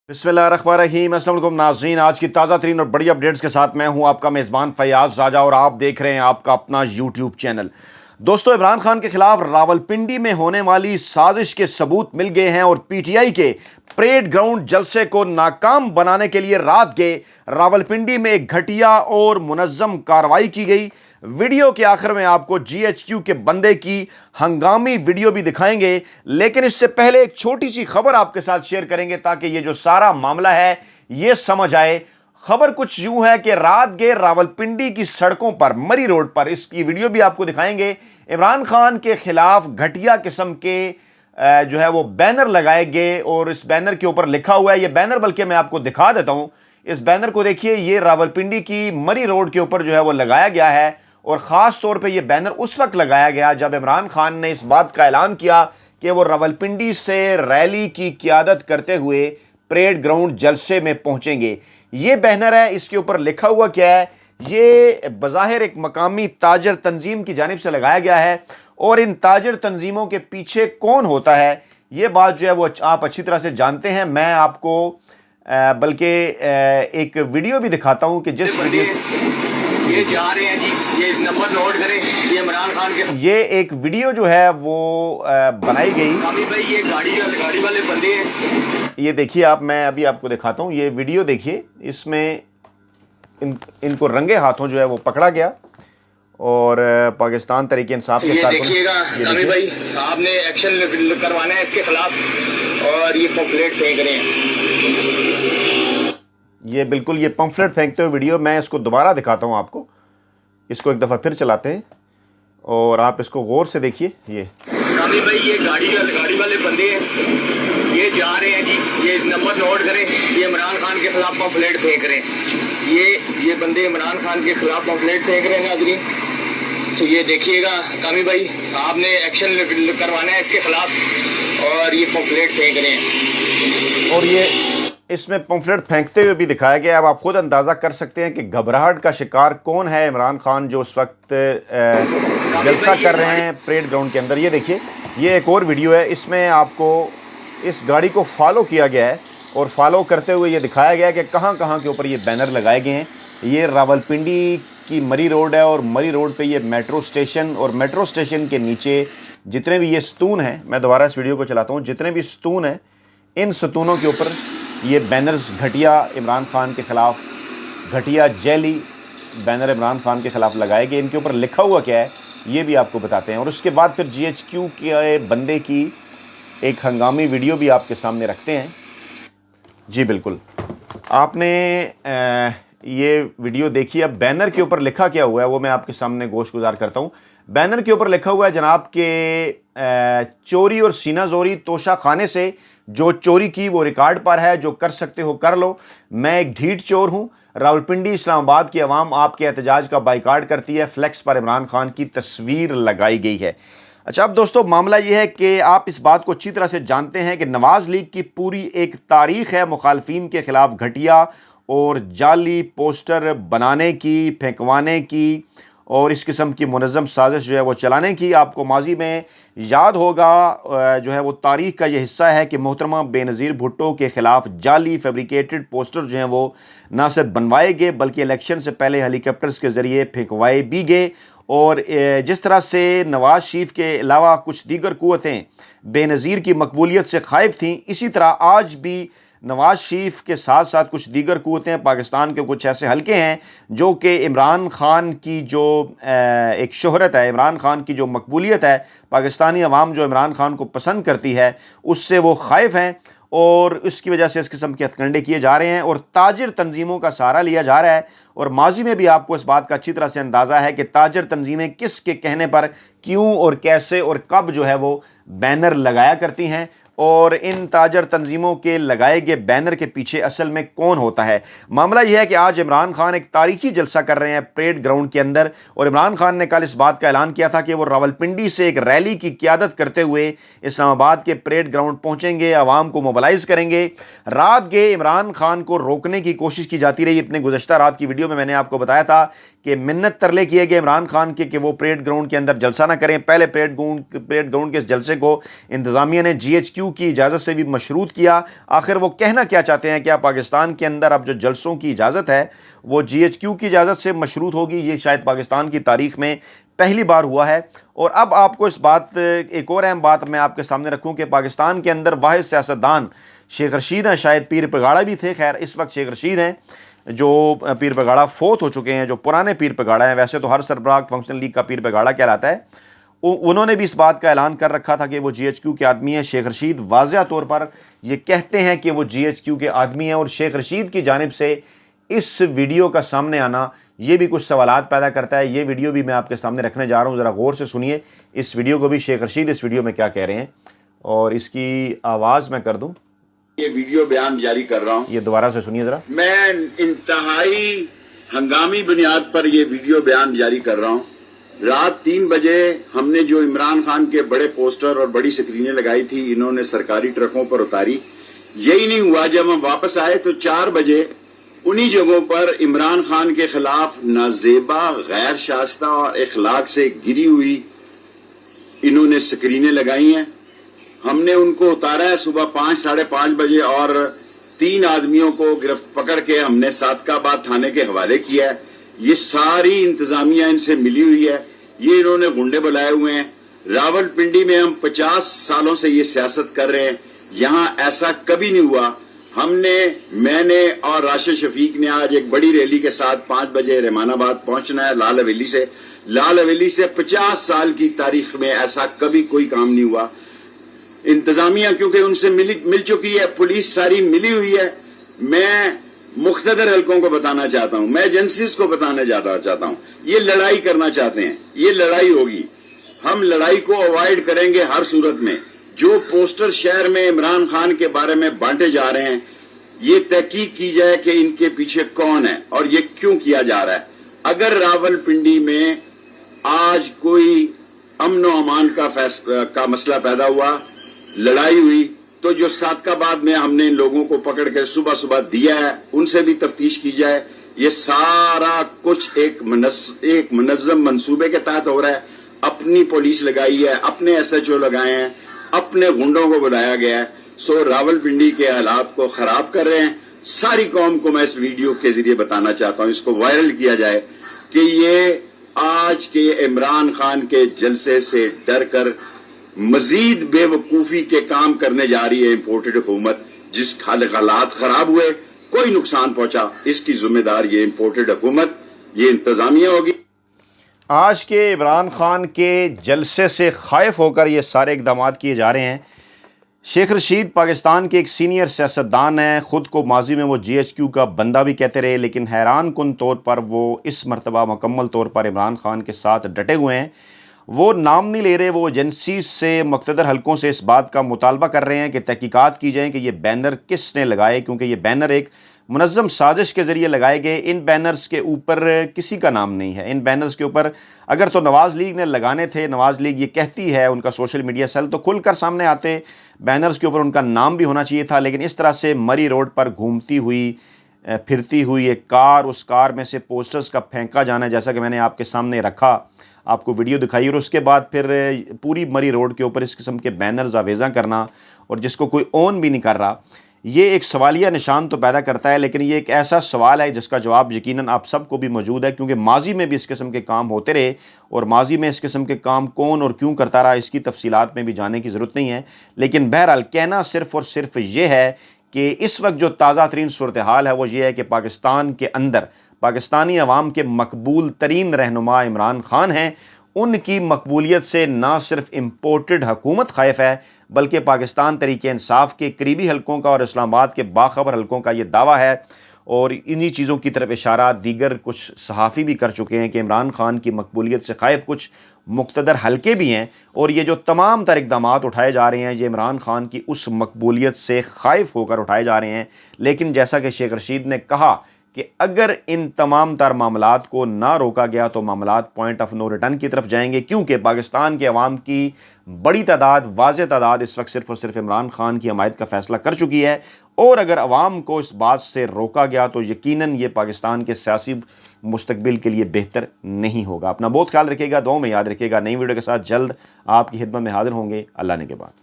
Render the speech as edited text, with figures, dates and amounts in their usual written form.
बिस्मिल्लाहिर्रहमानिर्रहीम। अस्सलाम वालेकुम नाज़रीन, आज की ताज़ा तरीन और बड़ी अपडेट्स के साथ मैं हूं आपका मेज़बान फ़याज़ राजा और आप देख रहे हैं आपका अपना यूट्यूब चैनल। दोस्तों, इमरान खान के खिलाफ रावलपिंडी में होने वाली साजिश के सबूत मिल गए हैं और पीटीआई के परेड ग्राउंड जलसे को नाकाम बनाने के लिए रात के रावलपिंडी में एक घटिया और मुनज़्ज़म कार्रवाई की गई। वीडियो के आखिर में आपको जीएचक्यू के बंदे की हंगामी वीडियो भी दिखाएंगे, लेकिन इससे पहले एक छोटी सी खबर आपके साथ शेयर करेंगे ताकि ये जो सारा मामला है ये समझ आए। खबर कुछ यूं है कि रात के रावलपिंडी की सड़कों पर मरी रोड पर, इसकी वीडियो भी आपको दिखाएंगे, इमरान खान के खिलाफ घटिया किस्म के जो है वो बैनर लगाए गए और इस बैनर के ऊपर लिखा हुआ है, ये बैनर बल्कि मैं आपको दिखा देता हूं। इस बैनर को देखिए, ये रावलपिंडी की मरी रोड के ऊपर जो है वो लगाया गया है और ख़ास तौर पे ये बैनर उस वक्त लगाया गया जब इमरान खान ने इस बात का ऐलान किया कि वो रावलपिंडी से रैली की क़ियादत करते हुए परेड ग्राउंड जलसे में पहुंचेंगे। ये बैनर है, इसके ऊपर लिखा हुआ क्या है? ये बज़ाहिर एक मकामी ताजर तंजीम की जानिब से लगाया गया है और इन ताजर तंजीमों के पीछे कौन होता है ये बात जो है वो आप अच्छी तरह से जानते हैं। मैं आपको बल्कि एक वीडियो भी दिखाता हूं कि जिस वीडियो ये जा रहे हैं जी, ये नंबर नोट करें, ये इमरान खान के, ये एक वीडियो जो है वो बनाई गई। भाई ये गाड़ी वाले बंदे हैं। ये देखिए आप, मैं अभी आपको दिखाता हूँ ये वीडियो। देखिए, इसमें इनको रंगे हाथों जो है वो पकड़ा गया और पाकिस्तान तहरीक इंसाफ के ये देखिएगा कामी भाई, आपने एक्शन करवाना है इसके खिलाफ और ये पम्फलेट फेंक रहे हैं। ये बिल्कुल ये पम्फलेट फेंकते हुए वीडियो, मैं इसको दोबारा दिखाता हूँ आपको। इसको एक दफ़ा फिर चलाते हैं और आप इसको गौर से देखिए। ये कामी भाई, ये गाड़ी वाले बंदे हैं, ये जा रहे हैं जी, ये नंबर नोट करें, ये इमरान खान के खिलाफ पम्फलेट फेंक रहे हैं। ये बंदे इमरान खान के खिलाफ पम्फलेट फेंक रहे हैं नाज़रीन। तो ये देखिएगा कामी भाई, आपने एक्शन करवाना है इसके खिलाफ और ये पम्फलेट फेंक रहे हैं और ये इसमें पम्फलेट फेंकते हुए भी दिखाया गया। अब आप खुद अंदाज़ा कर सकते हैं कि घबराहट का शिकार कौन है इमरान खान जो उस वक्त जलसा कर रहे हैं परेड ग्राउंड के अंदर। ये देखिए, ये एक और वीडियो है, इसमें आपको इस गाड़ी को फॉलो किया गया है और फॉलो करते हुए ये दिखाया गया है कि कहाँ कहाँ के ऊपर ये बैनर लगाए गए हैं। ये रावलपिंडी की मरी रोड है और मरी रोड पे ये मेट्रो स्टेशन, और मेट्रो स्टेशन के नीचे जितने भी ये सतून हैं, मैं दोबारा इस वीडियो को चलाता हूँ, जितने भी सतून हैं इन सतूनों के ऊपर ये बैनर्स घटिया इमरान खान के ख़िलाफ़, घटिया जैली बैनर इमरान खान के ख़िलाफ़ लगाए गए। इनके ऊपर लिखा हुआ क्या है ये भी आपको बताते हैं और उसके बाद फिर जीएचक्यू के बंदे की एक हंगामी वीडियो भी आपके सामने रखते हैं। जी बिल्कुल, आपने ये वीडियो देखिए। अब बैनर के ऊपर लिखा क्या हुआ है वो मैं आपके सामने गोशगुजार करता हूँ। बैनर के ऊपर लिखा हुआ है, जनाब के चोरी और सीना जोरी तोशा खाने से जो चोरी की वो रिकॉर्ड पर है, जो कर सकते हो कर लो, मैं एक ढीठ चोर हूँ। रावलपिंडी इस्लामाबाद की आवाम आपके एहतजाज का बाइकाट करती है। फ्लेक्स पर इमरान खान की तस्वीर लगाई गई है। अच्छा, अब दोस्तों मामला ये है कि आप इस बात को अच्छी तरह से जानते हैं कि नवाज़ लीग की पूरी एक तारीख़ है मुखालफिन के ख़िलाफ़ घटिया और जाली पोस्टर बनाने की, फेंकवाने की और इस किस्म की मुनज़्ज़म साजिश जो है वो चलाने की। आपको माजी में याद होगा जो है वो तारीख़ का ये हिस्सा है कि मोहतरमा बेनज़ीर भुट्टो के ख़िलाफ़ जाली फैब्रिकेटेड पोस्टर जो हैं वो ना सिर्फ बनवाए गए बल्कि इलेक्शन से पहले हेलीकॉप्टर्स के ज़रिए फेंकवाए भी गए। और जिस तरह से नवाज़ शरीफ के अलावा कुछ दीगर क़ुव्वतें बेनज़ीर की मकबूलियत से खाइफ थीं, इसी तरह आज भी नवाज़ शरीफ के साथ साथ कुछ दीगर क़ुव्वतें, पाकिस्तान के कुछ ऐसे हलके हैं जो कि इमरान खान की जो एक शोहरत है, इमरान खान की जो मकबूलियत है, पाकिस्तानी अवाम जो इमरान खान को पसंद करती है उससे वो खाइफ हैं और इसकी वजह से इस किस्म के हथकंडे किए जा रहे हैं और ताजिर तंजीमों का सहारा लिया जा रहा है। और माजी में भी आपको इस बात का अच्छी तरह से अंदाज़ा है कि ताजिर तंजीमें किस के कहने पर क्यों और कैसे और कब जो है वो बैनर लगाया करती हैं और इन ताजर तंजीमों के लगाए गए बैनर के पीछे असल में कौन होता है। मामला यह है कि आज इमरान खान एक तारीखी जलसा कर रहे हैं परेड ग्राउंड के अंदर और इमरान खान ने कल इस बात का ऐलान किया था कि वो रावलपिंडी से एक रैली की क़ियादत करते हुए इस्लामाबाद के परेड ग्राउंड पहुंचेंगे, आवाम को मोबलाइज़ करेंगे। रात के इमरान खान को रोकने की कोशिश की जाती रही। अपने गुज़श्ता रात की वीडियो में मैंने आपको बताया था कि मिन्नत तरले किए गए इमरान खान के कि वो परेड ग्राउंड के अंदर जलसा ना करें। पहले परेड ग्राउंड के इस जलसे को इंतज़ामिया ने जीएचक्यू کیو کی اجازت سے بھی مشروط کیا. آخر وہ کہنا کیا چاہتے ہیں؟ کیا پاکستان کے اندر اب جو جلسوں کی اجازت ہے وہ جی ایچ کیو کی اجازت سے مشروط ہوگی؟ یہ شاید پاکستان کی تاریخ میں پہلی بار ہوا ہے. اور اب آپ کو اس بات، ایک اور اہم بات میں آپ کے سامنے رکھوں کہ پاکستان کے اندر واحد سیاستدان شیخ رشید ہیں. شاید پیر پگاڑا بھی تھے، خیر اس وقت شیخ رشید ہیں جو پیر پگاڑا فوت ہو چکے ہیں، جو پرانے پیر پگاڑا ہیں. ویسے تو ہر سربراہ فنکشنل لیگ کا پیر پگاڑا کہلاتا ہے. انہوں نے بھی اس بات کا اعلان کر رکھا تھا کہ وہ جی ایچ کیو کے آدمی ہیں. شیخ رشید واضح طور پر یہ کہتے ہیں کہ وہ جی ایچ کیو کے آدمی ہیں، اور شیخ رشید کی جانب سے اس ویڈیو کا سامنے آنا یہ بھی کچھ سوالات پیدا کرتا ہے. یہ ویڈیو بھی میں آپ کے سامنے رکھنے جا رہا ہوں، ذرا غور سے سنیے اس ویڈیو کو بھی. شیخ رشید اس ویڈیو میں کیا کہہ رہے ہیں اور اس کی آواز میں کر دوں. یہ ویڈیو بیان جاری کر رہا ہوں، یہ دوبارہ سے سنیے ذرا. میں انتہائی ہنگامی بنیاد پر یہ ویڈیو بیان جاری کر رہا ہوں. رات 3 بجے ہم نے جو عمران خان کے بڑے پوسٹر اور بڑی سکرینیں لگائی تھی، انہوں نے سرکاری ٹرکوں پر اتاری. یہی نہیں ہوا، جب ہم واپس آئے تو 4 بجے انہی جگہوں پر عمران خان کے خلاف نازیبا، غیر شائستہ اور اخلاق سے گری ہوئی انہوں نے سکرینیں لگائی ہیں. ہم نے ان کو اتارا ہے صبح 5 ساڑھے 5 بجے، اور 3 آدمیوں کو گرفت پکڑ کے ہم نے صادق آباد تھانے کے حوالے کیا ہے. یہ ساری انتظامیہ ان سے ملی ہوئی ہے، یہ انہوں نے گنڈے بلائے ہوئے ہیں. راول پنڈی میں ہم 50 سالوں سے یہ سیاست کر رہے ہیں، یہاں ایسا کبھی نہیں ہوا. میں نے اور راشد شفیق نے آج ایک بڑی ریلی کے ساتھ 5 بجے رحمان آباد پہنچنا ہے لال حویلی سے 50 سال کی تاریخ میں ایسا کبھی کوئی کام نہیں ہوا. انتظامیہ کیونکہ ان سے مل چکی ہے، پولیس ساری ملی ہوئی ہے. میں مقتدر حلقوں کو بتانا چاہتا ہوں، میں ایجنسیز کو بتانا چاہتا ہوں، یہ لڑائی کرنا چاہتے ہیں، یہ لڑائی ہوگی. ہم لڑائی کو اوائڈ کریں گے ہر صورت میں. جو پوسٹر شہر میں عمران خان کے بارے میں بانٹے جا رہے ہیں، یہ تحقیق کی جائے کہ ان کے پیچھے کون ہے اور یہ کیوں کیا جا رہا ہے. اگر راول پنڈی میں آج کوئی امن و امان کا مسئلہ پیدا ہوا، لڑائی ہوئی، تو جو صادق آباد میں ہم نے ان لوگوں کو پکڑ کے صبح دیا ہے، ان سے بھی تفتیش کی جائے. یہ سارا کچھ ایک منظم منصوبے کے تحت ہو رہا ہے. اپنی پولیس لگائی ہے، اپنے ایس ایچ او لگائے ہیں، اپنے گنڈوں کو بلایا گیا ہے. سو راول پنڈی کے حالات کو خراب کر رہے ہیں. ساری قوم کو میں اس ویڈیو کے ذریعے بتانا چاہتا ہوں، اس کو وائرل کیا جائے کہ یہ آج کے عمران خان کے جلسے سے ڈر کر مزید بے وقوفی کے کام کرنے جا رہی ہے امپورٹڈ حکومت. جس حالات خراب ہوئے، کوئی نقصان پہنچا، اس کی ذمہ دار یہ امپورٹڈ حکومت، یہ انتظامیہ ہوگی. آج کے عمران خان کے جلسے سے خائف ہو کر یہ سارے اقدامات کیے جا رہے ہیں. شیخ رشید پاکستان کے ایک سینئر سیاستدان ہیں، خود کو ماضی میں وہ جی ایچ کیو کا بندہ بھی کہتے رہے، لیکن حیران کن طور پر وہ اس مرتبہ مکمل طور پر عمران خان کے ساتھ ڈٹے ہوئے ہیں. وہ نام نہیں لے رہے، وہ ایجنسی سے، مقتدر حلقوں سے اس بات کا مطالبہ کر رہے ہیں کہ تحقیقات کی جائیں کہ یہ بینر کس نے لگائے، کیونکہ یہ بینر ایک منظم سازش کے ذریعے لگائے گئے. ان بینرز کے اوپر کسی کا نام نہیں ہے. ان بینرز کے اوپر اگر تو نواز لیگ نے لگانے تھے، نواز لیگ یہ کہتی ہے، ان کا سوشل میڈیا سیل تو کھل کر سامنے آتے، بینرز کے اوپر ان کا نام بھی ہونا چاہیے تھا. لیکن اس طرح سے مری روڈ پر گھومتی ہوئی پھرتی ہوئی ایک کار، اس کار میں سے پوسٹرز کا پھینکا جانا، جیسا کہ میں نے آپ کے سامنے رکھا، آپ کو ویڈیو دکھائی، اور اس کے بعد پھر پوری مری روڈ کے اوپر اس قسم کے بینرز آویزاں کرنا، اور جس کو کوئی اون بھی نہیں کر رہا. یہ ایک سوالیہ نشان تو پیدا کرتا ہے، لیکن یہ ایک ایسا سوال ہے جس کا جواب یقیناً آپ سب کو بھی موجود ہے، کیونکہ ماضی میں بھی اس قسم کے کام ہوتے رہے، اور ماضی میں اس قسم کے کام کون اور کیوں کرتا رہا اس کی تفصیلات میں بھی جانے کی ضرورت نہیں ہے. لیکن بہرحال کہنا صرف اور صرف یہ ہے کہ اس وقت جو تازہ ترین صورتحال ہے وہ یہ ہے کہ پاکستان کے اندر پاکستانی عوام کے مقبول ترین رہنما عمران خان ہیں. ان کی مقبولیت سے نہ صرف امپورٹڈ حکومت خائف ہے، بلکہ پاکستان تحریک انصاف کے قریبی حلقوں کا اور اسلام آباد کے باخبر حلقوں کا یہ دعویٰ ہے. اور انہی چیزوں کی طرف اشارہ دیگر کچھ صحافی بھی کر چکے ہیں کہ عمران خان کی مقبولیت سے خائف کچھ مقتدر حلقے بھی ہیں، اور یہ جو تمام تر اقدامات اٹھائے جا رہے ہیں یہ عمران خان کی اس مقبولیت سے خائف ہو کر اٹھائے جا رہے ہیں. لیکن جیسا کہ شیخ رشید نے کہا کہ اگر ان تمام تر معاملات کو نہ روکا گیا تو معاملات پوائنٹ آف نو ریٹرن کی طرف جائیں گے، کیونکہ پاکستان کے عوام کی بڑی تعداد، واضح تعداد اس وقت صرف اور صرف عمران خان کی حمایت کا فیصلہ کر چکی ہے. اور اگر عوام کو اس بات سے روکا گیا تو یقیناً یہ پاکستان کے سیاسی مستقبل کے لیے بہتر نہیں ہوگا. اپنا بہت خیال رکھیے گا، دعاؤں میں یاد رکھیے گا. نئی ویڈیو کے ساتھ جلد آپ کی خدمت میں حاضر ہوں گے. اللہ نے کے بعد.